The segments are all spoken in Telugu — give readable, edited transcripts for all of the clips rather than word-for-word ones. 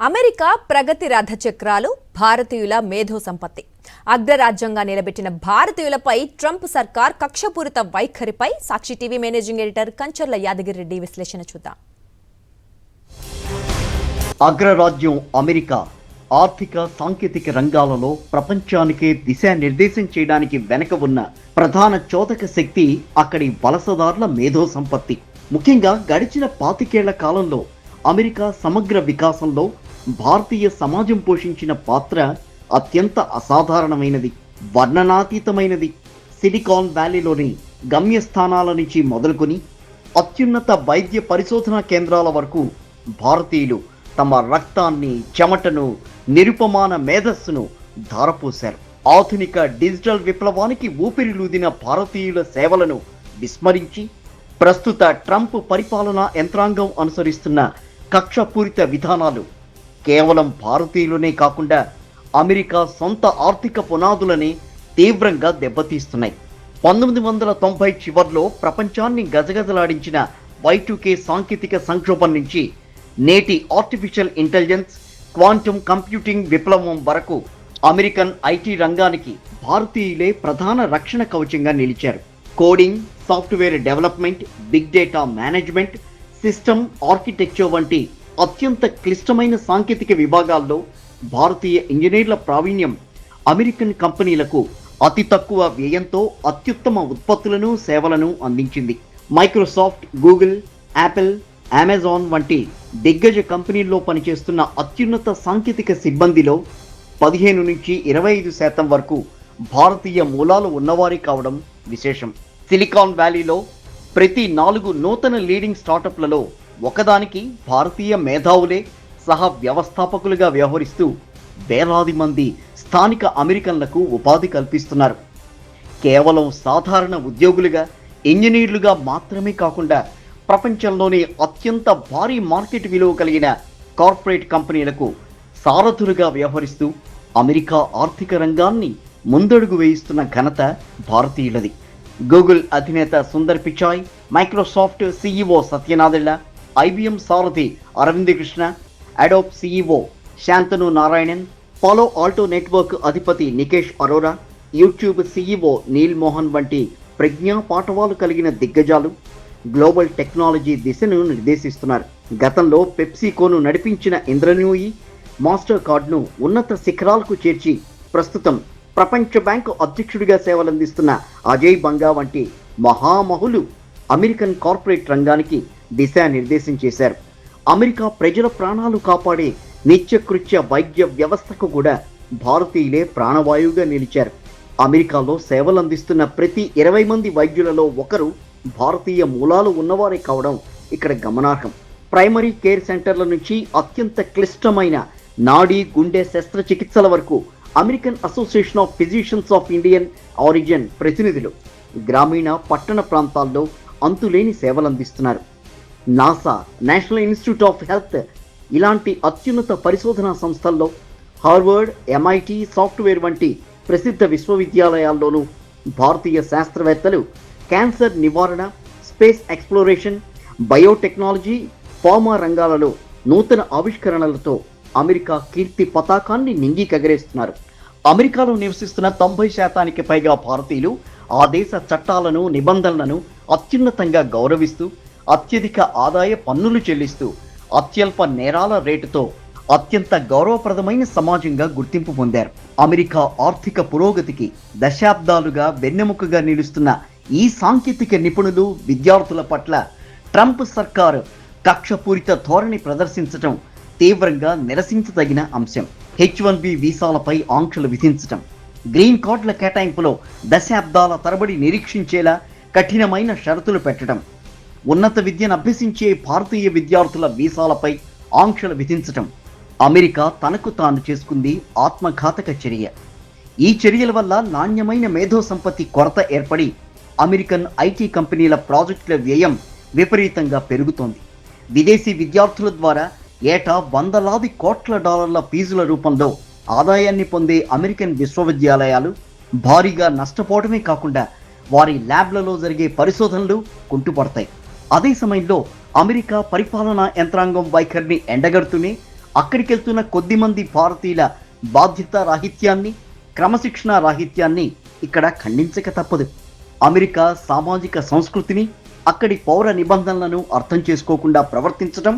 అమెరికా ప్రగతి రథ చక్రాలు భారతీయుల మేధో సంపత్తి. అగ్రరాజ్యంగా నిలబెట్టిన భారతీయులపై ట్రంప్ సర్కార్ కక్షపూరిత వైఖరిపై Sakshi TV managing editor Kancharla Yadagiri Reddy విశ్లేషణ చూద్దాం. అగ్రరాజ్యం అమెరికా ఆర్థిక సాంకేతిక రంగాలలో ప్రపంచానికే దిశానిర్దేశం చేయడానికి వెనక ఉన్న ప్రధాన చోదక శక్తి అక్కడి వలసదారుల మేధో సంపత్తి. ముఖ్యంగా గడిచిన 25 ఏళ్ల కాలంలో అమెరికా సమగ్ర వికాసంలో భారతీయ సమాజం పోషించిన పాత్ర అత్యంత అసాధారణమైనది, వర్ణనాతీతమైనది. సిలికాన్ వ్యాలీలోని గమ్యస్థానాల నుంచి మొదలుకొని అత్యున్నత వైద్య పరిశోధనా కేంద్రాల వరకు భారతీయులు తమ రక్తాన్ని, చెమటను, నిరుపమాన మేధస్సును ధారపోశారు. ఆధునిక డిజిటల్ విప్లవానికి ఊపిరిలూదిన భారతీయుల సేవలను విస్మరించి ప్రస్తుత ట్రంప్ పరిపాలనా యంత్రాంగం అనుసరిస్తున్న కక్షపూరిత విధానాలు కేవలం భారతీయులనే కాకుండా అమెరికా సొంత ఆర్థిక పునాదులని తీవ్రంగా దెబ్బతీస్తున్నాయి. 1990 చివర్లో ప్రపంచాన్ని గజగజలాడించిన Y2K సాంకేతిక సంక్షోభం నుంచి నేటి ఆర్టిఫిషియల్ ఇంటెలిజెన్స్, క్వాంటమ్ కంప్యూటింగ్ విప్లవం వరకు అమెరికన్ ఐటీ రంగానికి భారతీయులే ప్రధాన రక్షణ కవచంగా నిలిచారు. Coding, software development, big data management, system architecture వంటి అత్యంత క్లిష్టమైన సాంకేతిక విభాగాల్లో భారతీయ ఇంజనీర్ల ప్రావీణ్యం అమెరికన్ కంపెనీలకు అతి తక్కువ వ్యయంతో అత్యుత్తమ ఉత్పత్తులను, సేవలను అందించింది. మైక్రోసాఫ్ట్, గూగుల్, యాపిల్, అమెజాన్ వంటి దిగ్గజ కంపెనీల్లో పనిచేస్తున్న అత్యున్నత సాంకేతిక సిబ్బందిలో 15 నుంచి 25% వరకు భారతీయ మూలాలు ఉన్నవారి కావడం విశేషం. సిలికాన్ వ్యాలీలో ప్రతి 4 నూతన లీడింగ్ స్టార్టప్లలో ఒకదానికి భారతీయ మేధావులే సహ వ్యవస్థాపకులుగా వ్యవహరిస్తూ వేలాది మంది స్థానిక అమెరికన్లకు ఉపాధి కల్పిస్తున్నారు. కేవలం సాధారణ ఉద్యోగులుగా, ఇంజనీర్లుగా మాత్రమే కాకుండా ప్రపంచంలోని అత్యంత భారీ మార్కెట్ విలువ కలిగిన కార్పొరేట్ కంపెనీలకు సారథులుగా వ్యవహరిస్తూ అమెరికా ఆర్థిక రంగాన్ని ముందడుగు వేయిస్తున్న ఘనత భారతీయులది. గూగుల్ అధినేత Sundar Pichai, Microsoft CEO Satya Nadella, IBM సారథి Arvind Krishna, Adobe CEO Shantanu Narayanan, Palo Alto network అధిపతి నికేష్ అరోరా, యూట్యూబ్ CEO నీల్ మోహన్ వంటి ప్రజ్ఞా పాఠవాలు కలిగిన దిగ్గజాలు గ్లోబల్ టెక్నాలజీ దిశను నిర్దేశిస్తున్నారు. గతంలో పెప్సీకోను నడిపించిన ఇంద్రనూయి, మాస్టర్ కార్డ్ను ఉన్నత శిఖరాలకు చేర్చి ప్రస్తుతం ప్రపంచ బ్యాంకు అధ్యక్షుడిగా సేవలందిస్తున్న అజయ్ బంగా వంటి మహామహులు అమెరికన్ కార్పొరేట్ రంగానికి దిశానిర్దేశం చేశారు. అమెరికా ప్రజల ప్రాణాలు కాపాడే నిత్యకృత్య వైద్య వ్యవస్థకు కూడా భారతీయులే ప్రాణవాయువుగా నిలిచారు. అమెరికాలో సేవలందిస్తున్న ప్రతి 20 మంది వైద్యులలో ఒకరు భారతీయ మూలాలు ఉన్నవారే కావడం ఇక్కడ గమనార్హం. ప్రైమరీ కేర్ సెంటర్ల నుంచి అత్యంత క్లిష్టమైన నాడీ, గుండె శస్త్రచికిత్సల వరకు American association of physicians of Indian origin ప్రతినిధులు గ్రామీణ, పట్టణ ప్రాంతాల్లో అంతులేని సేవలందిస్తున్నారు. NASA, national institute of health ఇలాంటి అత్యున్నత పరిశోధనా సంస్థల్లో, హార్వర్డ్, MIT సాఫ్ట్వేర్ వంటి ప్రసిద్ధ విశ్వవిద్యాలయాల్లోనూ భారతీయ శాస్త్రవేత్తలు క్యాన్సర్ నివారణ, స్పేస్ ఎక్స్ప్లోరేషన్, బయోటెక్నాలజీ, ఫార్మా రంగాలలో నూతన ఆవిష్కరణలతో అమెరికా కీర్తి పతాకాన్ని నింగి కగరేస్తున్నారు. అమెరికాలో నివసిస్తున్న 90% పైగా భారతీయులు ఆ దేశ చట్టాలను, నిబంధనలను అత్యున్నతంగా గౌరవిస్తూ అత్యధిక ఆదాయ పన్నులు చెల్లిస్తూ అత్యల్ప నేరాల రేటుతో అత్యంత గౌరవప్రదమైన సమాజంగా గుర్తింపు పొందారు. అమెరికా ఆర్థిక పురోగతికి దశాబ్దాలుగా వెన్నెముకగా నిలుస్తున్న ఈ సాంకేతిక నిపుణులు, విద్యార్థుల పట్ల ట్రంప్ సర్కారు కక్షపూరిత ధోరణి ప్రదర్శించడం తీవ్రంగా నిరసించదగిన అంశం. H1B వీసాలపై ఆంక్షలు విధించటం, గ్రీన్ కార్డుల కేటాయింపులో దశాబ్దాల తరబడి నిరీక్షించేలా కఠినమైన షరతులు పెట్టడం, ఉన్నత విద్యను అభ్యసించే భారతీయ విద్యార్థుల వీసాలపై ఆంక్షలు విధించటం అమెరికా తనకు తాను చేసుకుంది ఆత్మఘాతక చర్య. ఈ చర్యల వల్ల నాణ్యమైన మేధో సంపత్తి కొరత ఏర్పడి అమెరికన్ ఐటీ కంపెనీల ప్రాజెక్టుల వ్యయం విపరీతంగా పెరుగుతోంది. విదేశీ విద్యార్థుల ద్వారా ఏటా $100 కోట్ల ఫీజుల రూపంలో ఆదాయాన్ని పొందే అమెరికన్ విశ్వవిద్యాలయాలు భారీగా నష్టపోవడమే కాకుండా వారి ల్యాబ్లలో జరిగే పరిశోధనలు కుంటుపడతాయి. అదే సమయంలో అమెరికా పరిపాలనా యంత్రాంగం వైఖరిని ఎండగడుతూనే అక్కడికి వెళ్తున్న కొద్ది మంది భారతీయుల బాధ్యత రాహిత్యాన్ని, క్రమశిక్షణ రాహిత్యాన్ని ఇక్కడ ఖండించక తప్పదు. అమెరికా సామాజిక సంస్కృతిని, అక్కడి పౌర నిబంధనలను అర్థం చేసుకోకుండా ప్రవర్తించడం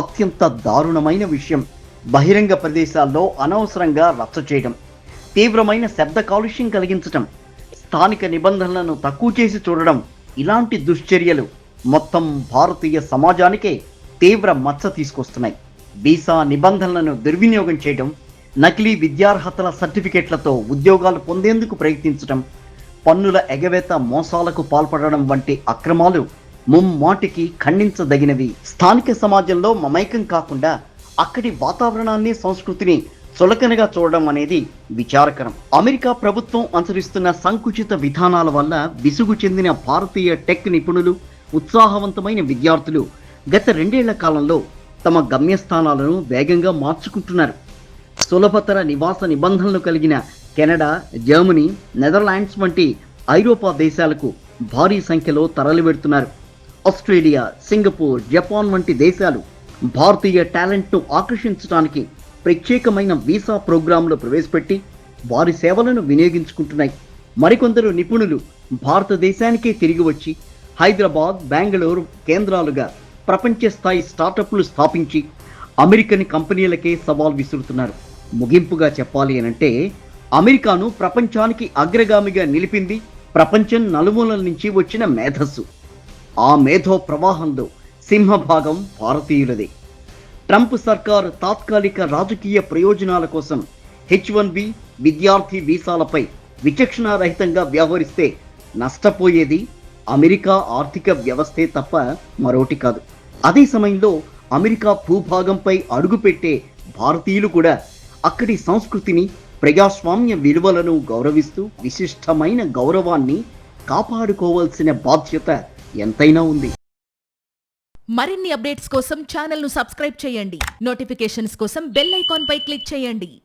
అత్యంత దారుణమైన విషయం. బహిరంగ ప్రదేశాల్లో అనవసరంగా రచ్చ చేయడం, తీవ్రమైన శబ్ద కాలుష్యం కలిగించడం, స్థానిక నిబంధనలను తక్కువ చేసి చూడడం, ఇలాంటి దుశ్చర్యలు మొత్తం భారతీయ సమాజానికే తీవ్ర మచ్చ తీసుకొస్తున్నాయి. వీసా నిబంధనలను దుర్వినియోగం చేయడం, నకిలీ విద్యార్హతల సర్టిఫికెట్లతో ఉద్యోగాలు పొందేందుకు ప్రయత్నించడం, పన్నుల ఎగవేత మోసాలకు పాల్పడడం వంటి అక్రమాలు ముమ్మాటికి ఖండించదగినవి. స్థానిక సమాజంలో మమైకం కాకుండా అక్కడి వాతావరణాన్ని, సంస్కృతిని చులకనగా చూడడం అనేది విచారకరం. అమెరికా ప్రభుత్వం అనుసరిస్తున్న సంకుచిత విధానాల వల్ల విసుగు చెందిన భారతీయ టెక్ నిపుణులు, ఉత్సాహవంతమైన విద్యార్థులు గత 2 ఏళ్ల కాలంలో తమ గమ్యస్థానాలను వేగంగా మార్చుకుంటున్నారు. సులభతర నివాస నిబంధనలు కలిగిన కెనడా, జర్మనీ, నెదర్లాండ్స్ వంటి ఐరోపా దేశాలకు భారీ సంఖ్యలో తరలివెడుతున్నారు. ఆస్ట్రేలియా, సింగపూర్, జపాన్ వంటి దేశాలు భారతీయ టాలెంట్ను ఆకర్షించడానికి ప్రత్యేకమైన వీసా ప్రోగ్రాంలు ప్రవేశపెట్టి వారి సేవలను వినియోగించుకుంటున్నాయి. మరికొందరు నిపుణులు భారతదేశానికే తిరిగి వచ్చి హైదరాబాద్, బెంగళూరు కేంద్రాలుగా ప్రపంచ స్థాయి స్టార్టప్లు స్థాపించి అమెరికన్ కంపెనీలకే సవాల్ విసురుతున్నారు. ముగింపుగా చెప్పాలి అనంటే, అమెరికాను ప్రపంచానికి అగ్రగామిగా నిలిపింది ప్రపంచం నలుమూలల నుంచి వచ్చిన మేధస్సు. ఆ మేధో ప్రవాహంలో సింహభాగం భారతీయులదే. ట్రంప్ సర్కారు తాత్కాలిక రాజకీయ ప్రయోజనాల కోసం H-1B విద్యార్థి వీసాలపై విచక్షణారహితంగా వ్యవహరిస్తే నష్టపోయేది అమెరికా ఆర్థిక వ్యవస్థే తప్ప మరోటి కాదు. అదే సమయంలో అమెరికా భూభాగంపై అడుగుపెట్టే భారతీయులు కూడా అక్కడి సంస్కృతిని, ప్రజాస్వామ్య విలువలను గౌరవిస్తూ విశిష్టమైన గౌరవాన్ని కాపాడుకోవాల్సిన బాధ్యత ఎంతైనా ఉంది. మరిన్ని అప్డేట్స్ కోసం ఛానల్ను సబ్స్క్రైబ్ చేయండి. నోటిఫికేషన్స్ కోసం బెల్ ఐకాన్ పై క్లిక్ చేయండి.